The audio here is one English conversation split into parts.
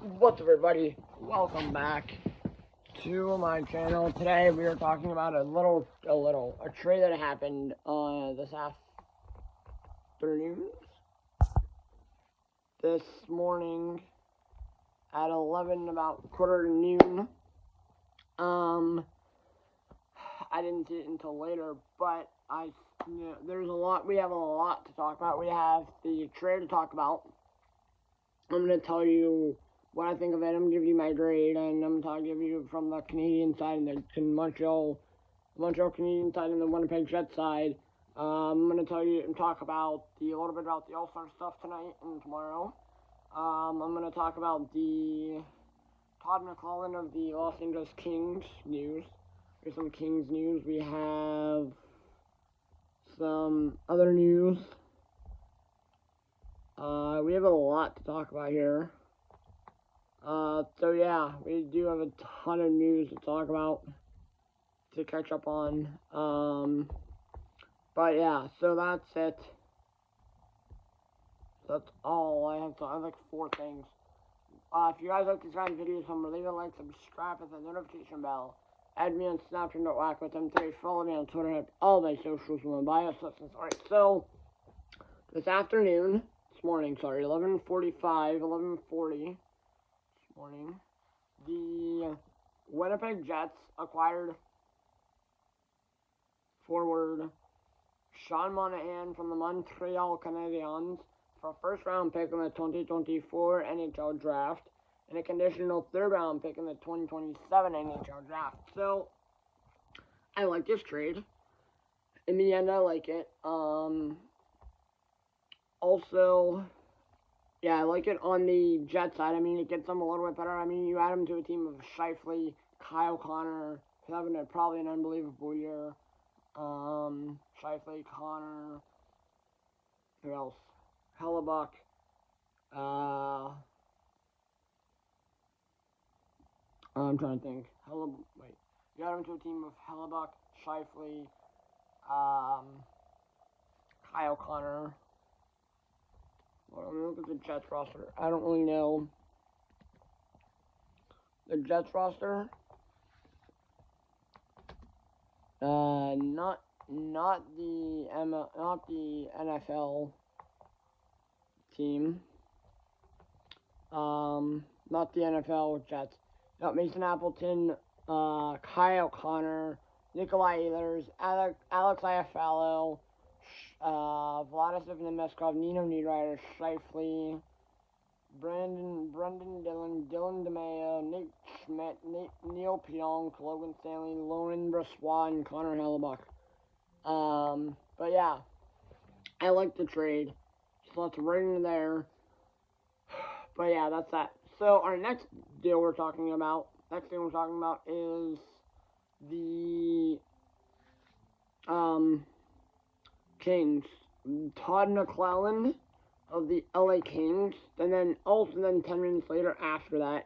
What's up, everybody? Welcome back to my channel. Today we are talking about a trade that happened this afternoon, this morning at 11, about quarter to noon. I didn't see it until later, but we have a lot to talk about. We have the trade to talk about. I'm going to tell you what I think of it. I'm going to give you my grade, and I'm going to give you from the Canadian side and the Montreal Canadian side and the Winnipeg Jets side. I'm going to tell you and talk about a little bit about the All-Star stuff tonight and tomorrow. I'm going to talk about the Todd McLellan of the Los Angeles Kings news. Here's some Kings news. We have some other news. We have a lot to talk about here. So yeah, we do have a ton of news to talk about, to catch up on. But yeah, so that's it. That's all I have. I have like 4 things. If you guys like these kind of videos, leave a like, subscribe, hit the notification bell. Add me on Snapchat, don't whack with them today. Follow me on Twitter, have all my socials in my bio. Alright, so this morning, 11:40 this morning, the Winnipeg Jets acquired forward Sean Monahan from the Montreal Canadiens for a first-round pick in the 2024 NHL draft and a conditional third-round pick in the 2027 NHL draft. So, I like this trade. In the end, I like it. Also, yeah, I like it on the Jet side. I mean, it gets them a little bit better. I mean, you add them to a team of Scheifele, Kyle Connor, who's having probably an unbelievable year. Scheifele, Connor, who else? Hellebuck. I'm trying to think. You add them to a team of Hellebuck, Scheifele, Kyle Connor. Well, let me look at the Jets roster. I don't really know the Jets roster. Not the NFL team. Not the NFL Jets. Got Mason Appleton, Kyle Connor, Nikolai Ehlers, Alex Iafallo, Vladislav Nemeskov, Nino Niederreiter, Scheifele, Brendan Dillon, Dylan DeMayo, Nate Schmidt, Neil Pionk, Logan Stanley, Lauren Brossoit, and Connor Hellebuck. But yeah, I like the trade. So let's right into there. But yeah, that's that. So our next thing we're talking about is the Kings. Todd McLellan of the LA Kings, and then 10 minutes later after that,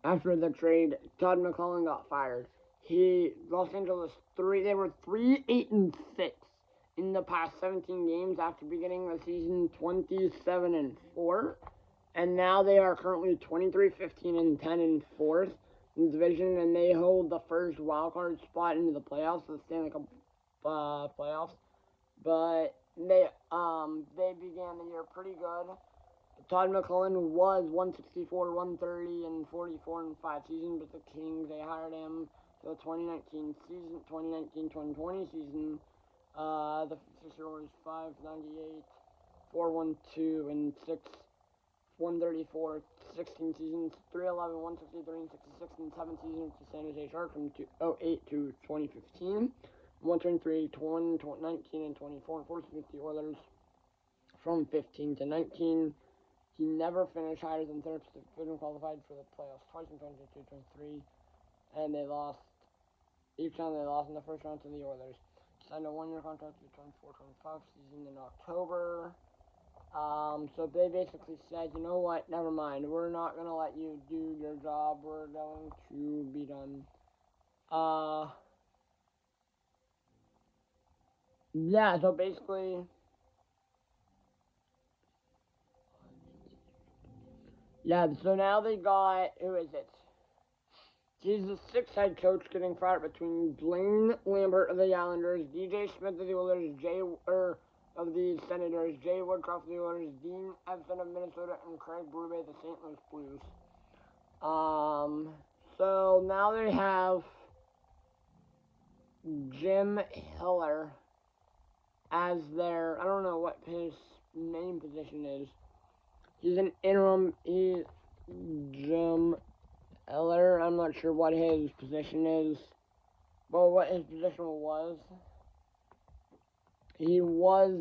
after the trade, Todd McLellan got fired. Los Angeles they were 3-8-6 in the past 17 games after beginning the season 27-4, and now they are currently 23-15-10 and 4th in the division, and they hold the first wild card spot into the playoffs, the Stanley Cup playoffs. But they began the year pretty good. Todd McLellan was 164, 130, and 44 in 5 seasons with the Kings. They hired him for the 2019-2020 season. The 6-year-old is 598, 412, and 134, 16 seasons, 311, 163, and 66 in 7 seasons with the San Jose Sharks from 2008 to 2015. 123, 19, and 24, and 14 with the Oilers from 15 to 19. He never finished higher than third, couldn't qualified for the playoffs twice in 2022-23, and they lost. Each time they lost in the first round to the Oilers. Signed a 1-year contract for the 24-25 season in October. So they basically said, you know what, never mind. We're not going to let you do your job. We're going to be done. Yeah, so basically, Yeah, so now they got, who is it? He's the sixth head coach getting fired between Blaine Lambert of the Islanders, DJ Smith of the Oilers, of the Senators, Jay Woodcroft of the Oilers, Dean Evason of Minnesota, and Craig Berube of the St. Louis Blues. So now they have Jim Hiller as their, I don't know what his main position is. He's an interim, Jim Hiller, I'm not sure what his position is. Well, what his position was. He was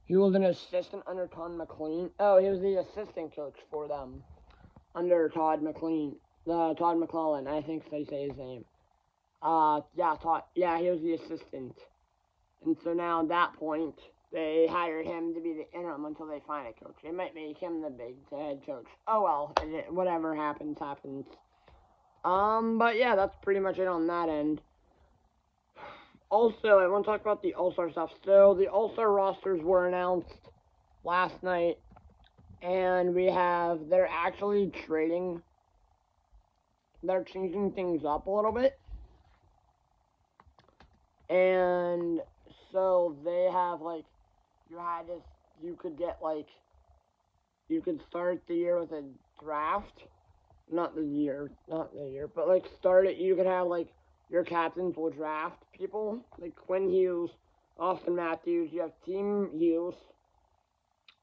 an assistant under Todd McLean. Oh, he was the assistant coach for them under Todd McLean. Todd McClellan, I think they say his name. Yeah, he was the assistant. And so now at that point, they hired him to be the interim until they find a coach. They might make him the big head coach. Oh well, whatever happens, happens. But yeah, that's pretty much it on that end. Also, I want to talk about the All-Star stuff. So, the All-Star rosters were announced last night, and they're actually they're changing things up a little bit. And so, they have, you could start the year with a draft. Not the year, but, start it, you could have, your captains will draft people, like Quinn Hughes, Austin Matthews. You have Team Hughes,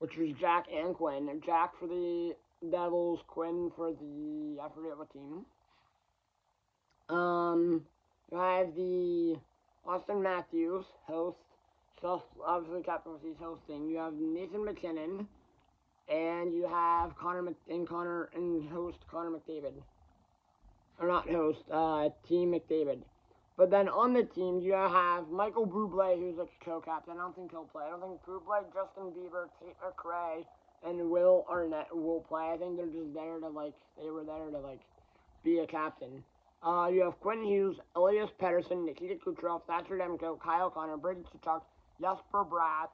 which was Jack and Quinn. Jack for the Devils, Quinn for the, I forget what team. You have the Austin Matthews, host, so obviously captain was he's hosting. You have Nathan McKinnon, and you have host Connor McDavid. Or not host, Team McDavid. But then on the team, you have Michael Bublé, who's a co-captain. I don't think he'll play. I don't think Bublé, Justin Bieber, Tate McRae, and Will Arnett will play. I think they're just there to, be a captain. You have Quinn Hughes, Elias Pettersson, Nikita Kucherov, Thatcher Demko, Kyle Connor, Brady Tkachuk, Jesper Bratt,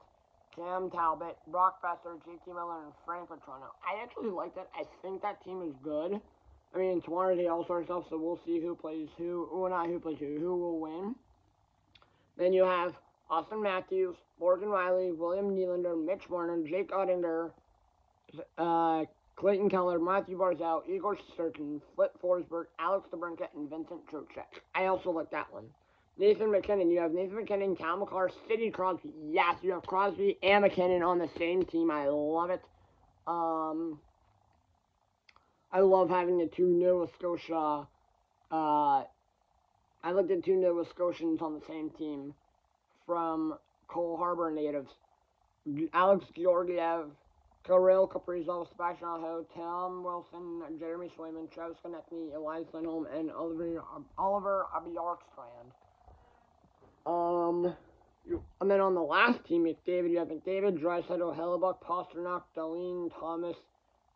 Cam Talbot, Brock Besser, JT Miller, and Frank Petrano. I actually like that. I think that team is good. I mean, tomorrow the All-Star stuff, so we'll see who plays who. Well, not who plays who will win. Then you have Austin Matthews, Morgan Riley, William Nylander, Mitch Marner, Jake Ottinger, Clayton Keller, Matthew Barzal, Igor Shesterkin, Flip Forsberg, Alex DeBrincat, and Vincent Trocheck. I also like that one. Nathan McKinnon. You have Nathan McKinnon, Cal McCarr, Sidney Crosby. Yes, you have Crosby and McKinnon on the same team. I love it. I love having the two Nova Scotia. I like the two Nova Scotians on the same team from Cole Harbor natives. Alex Georgiev, Kirill Kaprizov, Sebastian Aho, Tom Wilson, Jeremy Swayman, Travis Konechny, Elias Lindholm, and Oliver Bjorkstrand. And then on the last team, McDavid, you have McDavid, Draisaitl, Hellebuck, Pasternak, Dahlin, Thomas,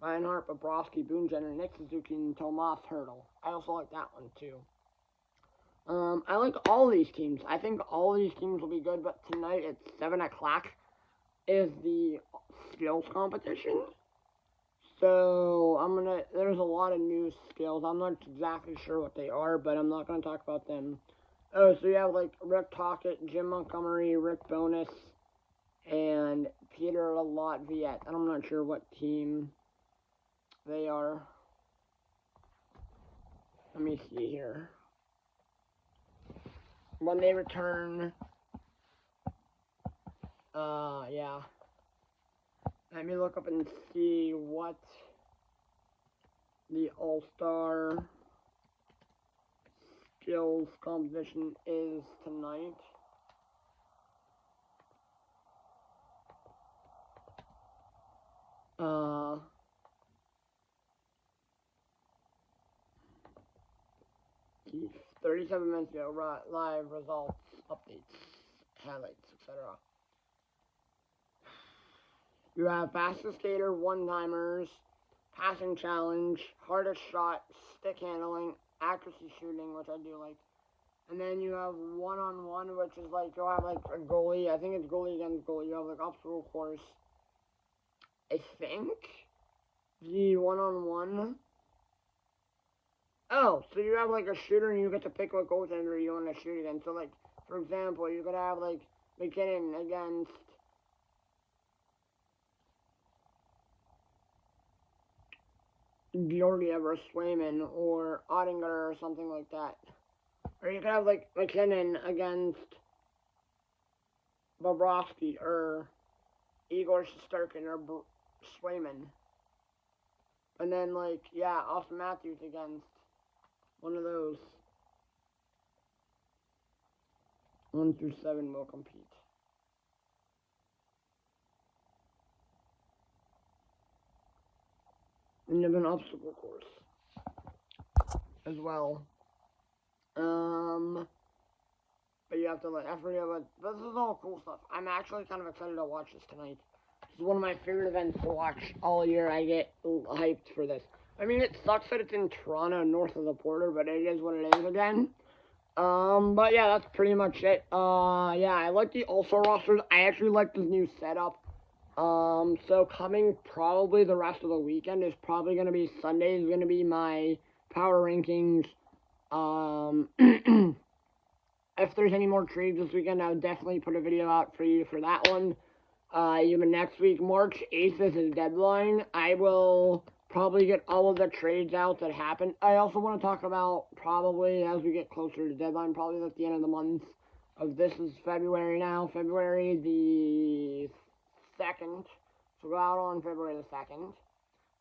Reinhart, Bobrovsky, Boone Jenner, Nick Suzuki, and Tomas Hertl. I also like that one, too. I like all these teams. I think all these teams will be good, but tonight at 7 o'clock is the skills competition. So, there's a lot of new skills. I'm not exactly sure what they are, but I'm not going to talk about them. Oh, so you have, Rick Tocchet, Jim Montgomery, Rick Bowness, and Peter Latviette. And I'm not sure what team they are. Let me see here. When they return, yeah. Let me look up and see what the All-Star skills competition is tonight. Uh, 37 minutes ago, live results, updates, highlights, etc. You have fastest skater, one-timers, passing challenge, hardest shot, stick handling, accuracy shooting, which I do like, And then you have one-on-one, which is like, you'll have like a goalie. I think it's goalie against goalie. You have like obstacle course. I think the one-on-one. Oh, so you have like a shooter and you get to pick what goaltender you want to shoot against. So like, for example, you could have like McKinnon against Georgiev or Swayman or Ottinger or something like that. Or you could have like McKinnon against Bobrovsky or Igor Shesterkin or Swayman. And then like, yeah, Austin Matthews against one of those. 1 through 7 will compete. And you have an obstacle course as well. But you have to, like, I forget what, this is all cool stuff. I'm actually kind of excited to watch this tonight. This is one of my favorite events to watch all year. I get hyped for this. I mean, it sucks that it's in Toronto, north of the border, but it is what it is again. But yeah, that's pretty much it. Yeah, I like the All-Star rosters. I actually like this new setup. So coming probably the rest of the weekend is probably going to be Sunday is going to be my power rankings. If there's any more trades this weekend, I would definitely put a video out for you for that one. Even next week, March 8th is the deadline. I will probably get all of the trades out that happened. I also want to talk about probably as we get closer to the deadline, probably at the end of the month. This is February now, February the 2nd. So go out on February the 2nd,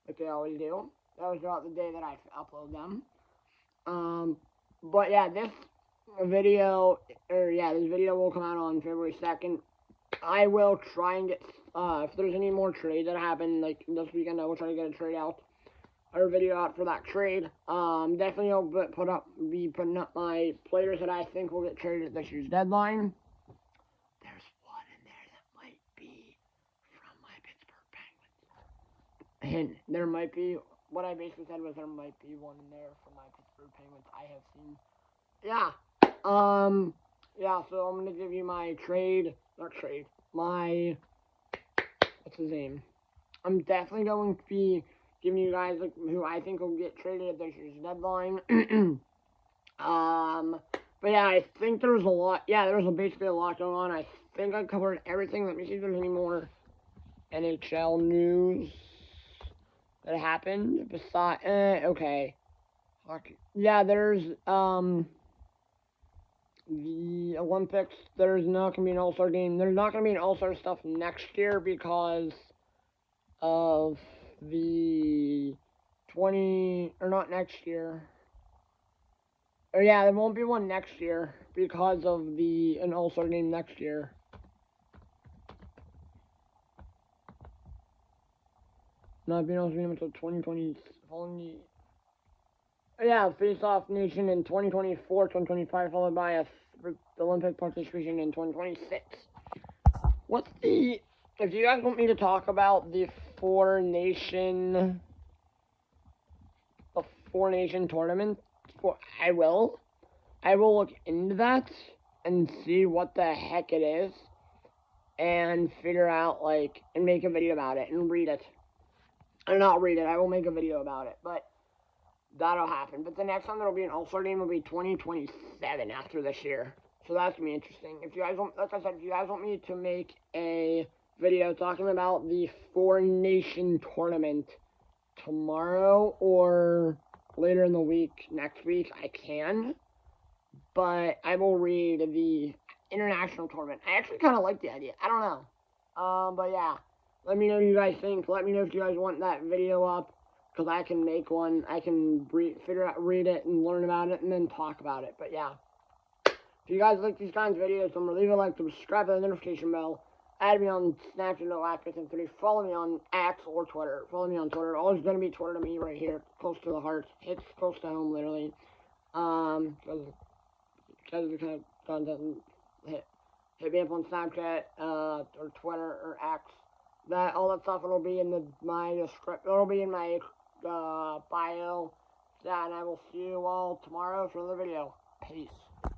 like they always do. That was about the day that I upload them. But yeah, this video will come out on February 2nd. I will try and get, if there's any more trades that happen, like, this weekend, I will try to get a trade out, or a video out for that trade. Definitely I'll be putting up my players that I think will get traded at this year's deadline. There's one in there that might be from my Pittsburgh Penguins. And there might be, what I basically said was there might be one in there from my Pittsburgh Penguins I have seen. Yeah. Yeah, so I'm going to give you my what's his name? I'm definitely going to be giving you guys, like, who I think will get traded at this year's deadline. But yeah, I think there's a lot, basically a lot going on. I think I covered everything. Let me see if there's any more NHL news that happened besides, okay. Hockey. Yeah, there's, the Olympics, there's not going to be an All-Star game. There's not going to be an All-Star stuff next year because of the not next year. Or yeah, there won't be one next year because of an All-Star game next year. Not being All-Star game until 2020, yeah, Face-Off Nation in 2024, 2025, followed by the Olympic participation in 2026. If you guys want me to talk about the four nation tournament, I will look into that and see what the heck it is and figure out, like, and make a video about it and read it. Or not read it, I will make a video about it, but that'll happen. But the next time there'll be an All-Star game will be 2027 after this year. So that's going to be interesting. If you guys want, like I said, if you guys want me to make a video talking about the four-nation tournament tomorrow or later in the week, next week, I can. But I will read the international tournament. I actually kind of like the idea. I don't know. But yeah, let me know what you guys think. Let me know if you guys want that video up. Because I can make one, I can read it and learn about it and then talk about it. But yeah, if you guys like these kinds of videos, remember, leave a like, subscribe to the notification bell, add me on Snapchat, @3, follow me on X or Twitter. Follow me on Twitter. Always going to be Twitter to me right here, close to the heart. It's close to home, literally. Because the kind of content, hit me up on Snapchat, or Twitter, or X. All that stuff will be in my bio. Yeah, and I will see you all tomorrow for another video. Peace.